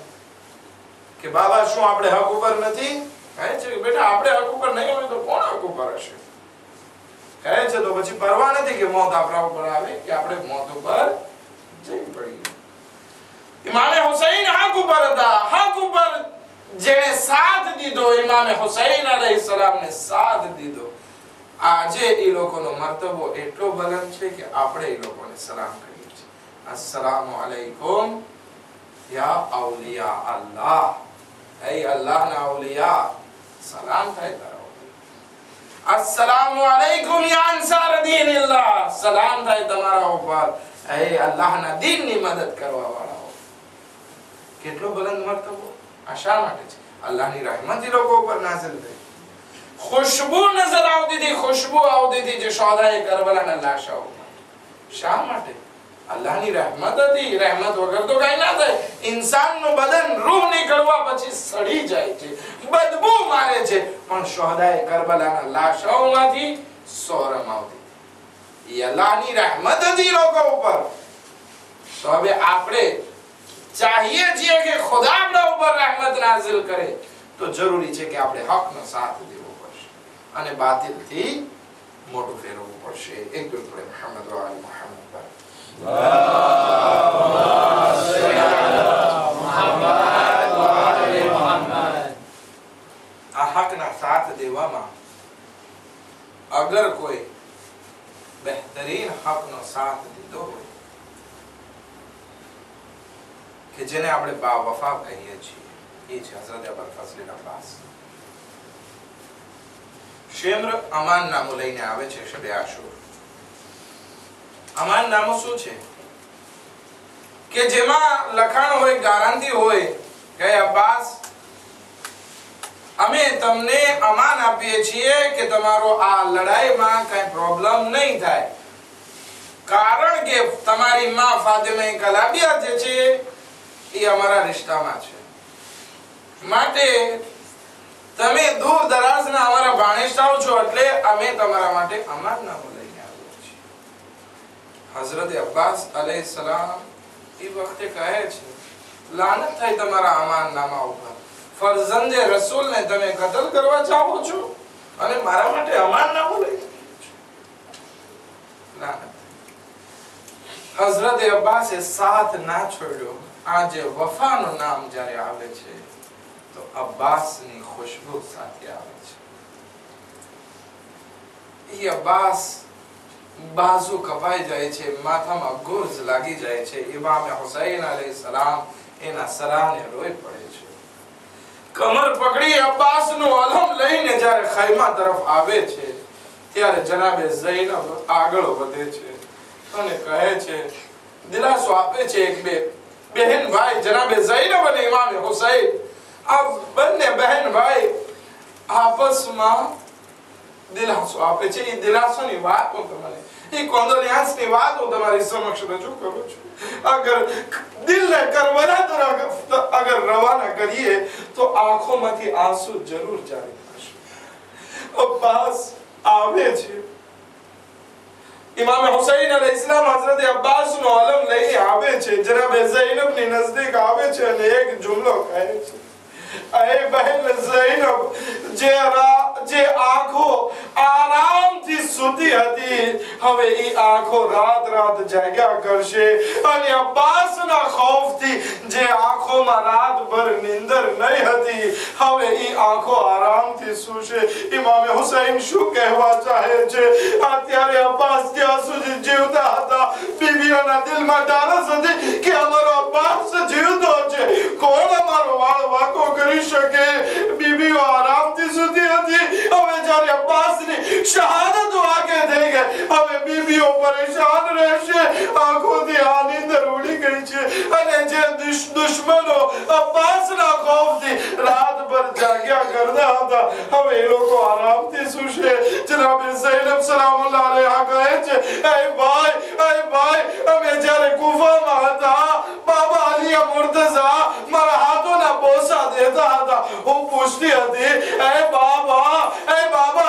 કે બાબા શું આપણે હક ઉપર નથી? કહે છે કે બેટા આપણે હક ઉપર નહીં હોય તો કોણ હક ઉપર હશે? કહે છે તો પછી પરવા નથી કે મોત આપણા ઉપર આવે કે આપણે મોત ઉપર જઈ પડીએ. ઇમામ હુસૈન હક ઉપર હતા. હક ઉપર જેને સાથ દીધો, ઇમામ હુસૈન અલૈહિસ્સલામ ને સાથ દીધો, આજે એ લોકોનો મર્તબો એટલો બુલંદ છે કે આપણે એ લોકોને સલામ કરીએ છીએ. અસ્સલામુ અલૈકુમ યા અવલિયા અલ્લાહ. એ અલ્લાહના અવલિયા, સલામ થાય તારા. અસ્સલામુ અલૈકુમ યા અંસાર દીનિલ્લાહ. સલામ થાય તમારા ઉપર, એ અલ્લાહના દીનની મદદ કરવા વાળાઓ. કેટલો બુલંદ મર્તબો! આ શા માટે છે? અલ્લાહની રહેમત એ લોકો ઉપર નાઝિલ થઈ. ખુશ્બુ નજર આવતી હતી, ખુશ્બુ આવતી હતી જે શોદાએ કરબલાના લાશાઓમાં. શા માટે? અલ્લાહની રહેમત હતી. રહેમત વગર તો કઈ ના થાય. ઇન્સાનનું બદન રૂહ નીકળવા પછી સડી જાય છે, બદબુ મારે છે, પણ શોદાએ કરબલાના લાશાઓમાંથી સોરમ આવતી હતી. એ અલ્લાહની રહેમત હતી લોકો ઉપર. તો હવે આપણે ચાહીએ છીએ કે ખુદા આપણા ઉપર રહેમત નાઝિલ કરે, તો જરૂરી છે કે આપણે હકનો સાથ દેવો પડશે અને બાતિલથી મોટું ફેરવવું પડશે. એક દો થોડે મુહમ્મદ વ આલી મુહમ્મદ પર આ હકના સાથ દેવામાં અગર કોઈ બહેતરીન હકનો સાથ દીધો હોય કે જેને આપણે બાવફા કહીએ છીએ, એ છે હઝરત અબુલ ફઝલ અબ્બાસ. શેમ્ર અમાન નામું લઈને આવે છે શબે આશુર. અમાન નામું શું છે કે જેમાં લખાણ હોય, ગારંટી હોય કે અબ્બાસ અમે તમને અમાન આપીએ છીએ કે તમારો આ લડાઈમાં કઈ પ્રોબ્લેમ નહીં થાય, કારણ કે તમારી માં ફાતિમા કલાબિયા જે છે એ અમારા રિશ્તામાં છે, માટે તમે દૂર દરાજના અમારા ભાણેજતાઓ છો, એટલે અમે તમારા માટે અમાનનામું લઈને આવ્યા છીએ. હઝરત અબ્બાસ અલૈહિસ્સલામ એ વખતે કહે છે, લાનત થાય તમારા અમાનનામા ઉપર, ફરજંદે રસૂલને તમે કતલ કરવા ચાહો છો અને મારા માટે અમાનનામું લઈને આવ્યા છો. લાનત. હઝરત અબ્બાસે સાથ ના છોડ્યો. આજે વફાનું નામ જ્યારે આવે છે તો અબ્બાસની ખુશ્બુ સાથે આવે છે. એ અબ્બાસ બાજુ કપાઈ જાય છે, માથામાં ગુર્જ લાગી જાય છે. ઇમામ હુસૈન અલૈહિસ્સલામ એના સરાહને રોઈ પડે છે. કમર પકડી અબ્બાસનો અલમ લઈને જ્યારે ખૈમા તરફ આવે છે ત્યારે જનાબે ઝૈનબ આગળ વધે છે અને કહે છે, દિલાસો આપે છે એક બે બહેન ભાઈ જનાબે ઝૈનબ અને ઇમામ હુસૈન, આ બંને બહેન ભાઈ આપસમાં દિલાસો આપે છે. એ દિલાસોની વાત હું તમને, એ કોન્ડોલિયાન્સની વાત હું તમારી સમક્ષ રજૂ કરું છું. અગર દિલને કરબલા તરફ અગર રવાના કરીએ તો આંખોમાંથી આંસુ જરૂર જારી થશે. અબ્બાસ આવે છે. ઇમામ હુસૈન અલૈહિસ્સલામ હઝરત અબ્બાસનો અલમ લઈને આવે છે, જનાબે ઝૈનબની નજદીક આવે છે અને એક જુમલો કહે છે, અહે બહેન ઝૈનબ, જે આંખો આરામથી સૂતી હતી હવે એ આંખો રાત રાત જાગ્યા કરશે, અને અબ્બાસના ખૌફથી જે આંખોમાં રાતભર નીંદર નહીં હતી હવે એ આંખો આરામથી સૂશે. ઇમામ હુસૈન શું કહેવા ચાહે છે? અત્યારે અબ્બાસ ત્યાં સુધી જીવતા હતા, બીબીઓના દિલમાં ડારસ હતી કે અમારો અબ્બાસ જીવતો છે, કોણ અમારો વાળ વાકો કરી શકે? બીબીઓ આરામથી સૂતી હતી. હવે જ્યારે અબ્બાસની શહાદત વાકે થઈ ગઈ હવે બીબીઓ પરેશાન રહેશે. આંખોથી આ નીંદર ઉડી ગઈ છે અને જે દુશ્મનો અબ્બાસના ખૌફથી રાતભર જાગ્યા કરતા હતા હવે એ લોકો આરામથી સૂશે. જનાબે ઝૈનબ સલામુલ્લાહ અલૈહા કહે છે, એ ભાઈ, અમે જ્યારે કુફામાં હતા બાબા અલી મુર્તઝા મારા હાથોના બોસા દેતા હતા. હું પૂછતી હતી, એ બાબા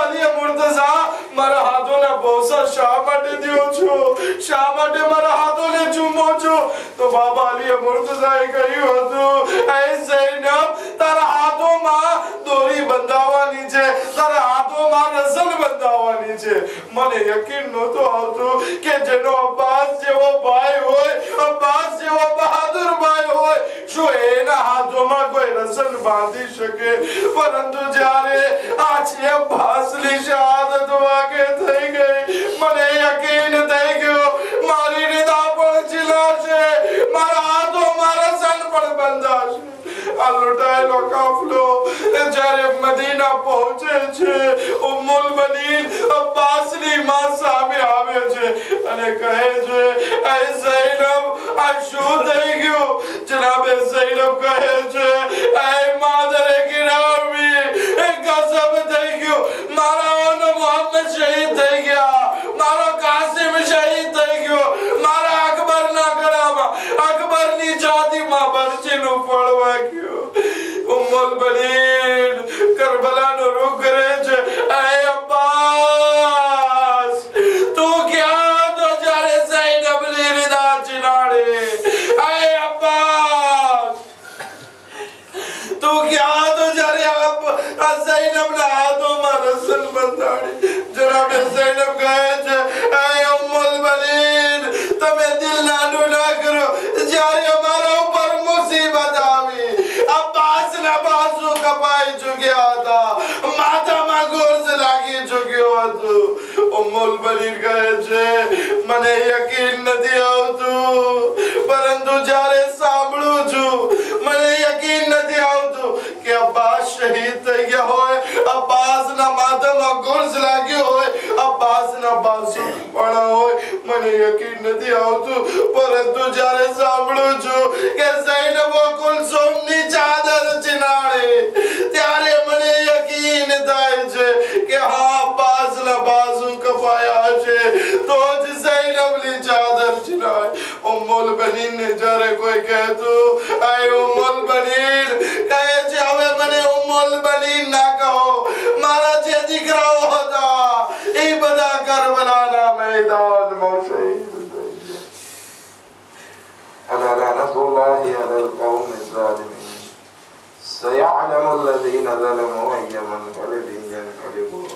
અલી મુર્તઝા મારા હાથોના બોસા શા માટે દ્યો છો? શા માટે મારા હાથોને ચૂમો છો? તો બાબા અલી મુર્તઝાએ કહ્યું હતું, એ ઝૈનબ, તારા હાથોમાં દોરી બંધાવવાની છે, તારા હાથોમાં રસલ બંધાવવાની છે. મને યકીન નહોતું આવતું કે જેનો અબ્બાસ જેવો ભાઈ હોય, અબ્બાસ જેવો બહાદુર ભાઈ હોય, શું એના હાથોમાં કોઈ રસલ બાંધી શકે? પરંતુ જ્યારે આ છે અબ્બાસની શહાદત વાકે થઈ ગઈ મને યકીન થઈ ગયો મારી નિદા પણ ચીલાશે, મારા હાથોમાં રસલ પણ બંધાશે. આ લૂંટાયેલો કાફલો જ્યારે મદીના પહોંચે છે ઉમ્મુલ બનીન અબ્બાસની માં સામે આવે છે અને કહે છે, એ ઝૈનબ, આ શું થઈ ગયું? જનાબે ઝૈનબ કહે છે, એ માદરે કિરામી, એ ગઝબ થઈ ગયું, મારા મોહમ્મદ શહીદ થઈ ગયા, મારો કાસિમ શહીદ થઈ ગયો, મારા અકબરના ગળામાં અકબરની છાતીમાં બરછીનું ફળ વાગ્યું. ઉમ્મુલ બનીન કરબલાનો રૂખ કરે છે, એ અબ્બાસ તું ક્યાં તો જ્યારે ઝૈનબની રિદા ચિલાડે કપાઈ ચૂક્યા હતા, માથામાં ગોળ લાગી ચૂક્યો હતો. ઉમ્મુલ બનીન કહે છે મને યકીન નથી આવતું, પરંતુ જ્યારે સાંભળું છું મને યકીન નથી આવતું કે અબ્બાસ શહીદ થઈ ગયા હોય, અબ્બાસના માથામાં ગોળ લાગ્યો હોય, અબ્બાસના બાસુ પણ હોય, મને યકીન નથી આવતું. પરંતુ જ્યારે સાંભળું છું કે ઝૈનબ કુલસુમની ચાદર ચીનાણે, ત્યારે મને યકીન થાય છે કે હા અબ્બાસના બાજુ કપાયા છે તો જ ઝૈનબની ચાદર ચીનાય. ઉમ્મુલ બનીનને જ્યારે કોઈ કહેતું આય ઉમ્મુલ બનીન, કહે છે હવે મને ઉમ્મુલ બનીન ના કહો, મારા જે દીકરાઓ હતા એ બધા કરબલાના મેદાનમાં શહીદ થઈ ગયા. ألا لعنة الله على القوم الظالمين سيعلم الذين ظلموا أي منقلب ينقلبون.